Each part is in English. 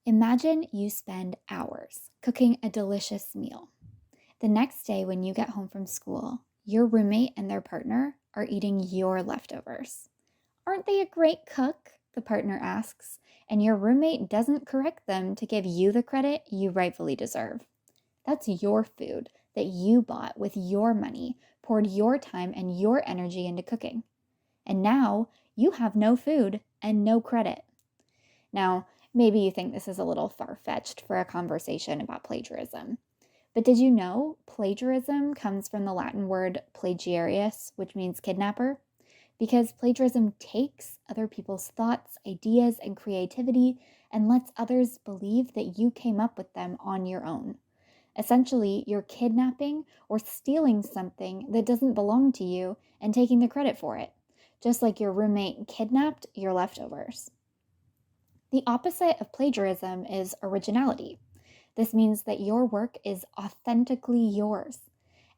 Imagine you spend hours cooking a delicious meal. The next day, when you get home from school, your roommate and their partner are eating your leftovers. Aren't they a great cook? The partner asks, and your roommate doesn't correct them to give you the credit you rightfully deserve. That's your food that you bought with your money, poured your time and your energy into cooking. And now you have no food and no credit. Now, maybe you think this is a little far-fetched for a conversation about plagiarism. But did you know plagiarism comes from the Latin word plagiarius, which means kidnapper? Because plagiarism takes other people's thoughts, ideas, and creativity and lets others believe that you came up with them on your own. Essentially, you're kidnapping or stealing something that doesn't belong to you and taking the credit for it, just like your roommate kidnapped your leftovers. The opposite of plagiarism is originality. This means that your work is authentically yours.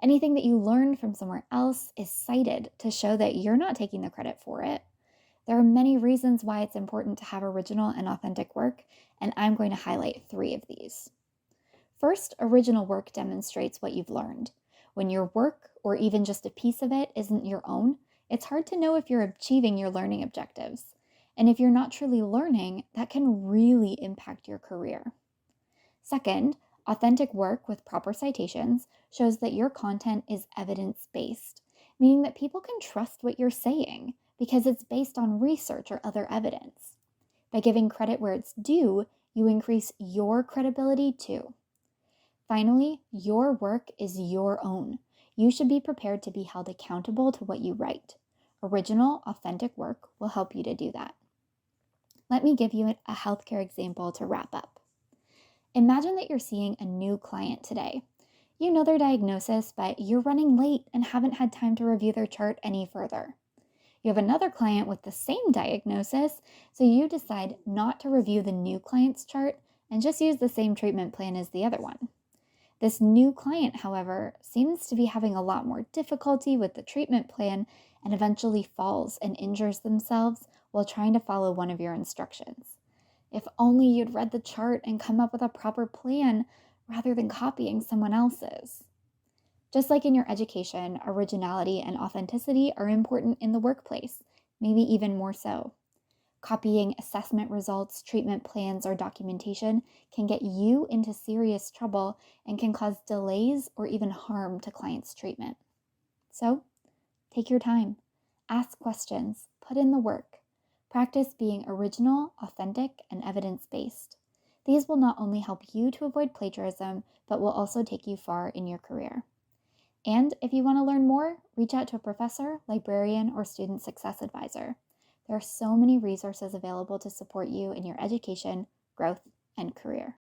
Anything that you learned from somewhere else is cited to show that you're not taking the credit for it. There are many reasons why it's important to have original and authentic work, and I'm going to highlight 3 of these. First, original work demonstrates what you've learned. When your work, or even just a piece of it, isn't your own, it's hard to know if you're achieving your learning objectives. And if you're not truly learning, that can really impact your career. Second, authentic work with proper citations shows that your content is evidence-based, meaning that people can trust what you're saying because it's based on research or other evidence. By giving credit where it's due, you increase your credibility too. Finally, your work is your own. You should be prepared to be held accountable to what you write. Original, authentic work will help you to do that. Let me give you a healthcare example to wrap up. Imagine that you're seeing a new client today. You know their diagnosis, but you're running late and haven't had time to review their chart any further. You have another client with the same diagnosis, so you decide not to review the new client's chart and just use the same treatment plan as the other one. This new client, however, seems to be having a lot more difficulty with the treatment plan and eventually falls and injures themselves while trying to follow one of your instructions. If only you'd read the chart and come up with a proper plan rather than copying someone else's. Just like in your education, originality and authenticity are important in the workplace, maybe even more so. Copying assessment results, treatment plans, or documentation can get you into serious trouble and can cause delays or even harm to clients' treatment. So, take your time, ask questions, put in the work. Practice being original, authentic, and evidence-based. These will not only help you to avoid plagiarism, but will also take you far in your career. And if you want to learn more, reach out to a professor, librarian, or student success advisor. There are so many resources available to support you in your education, growth, and career.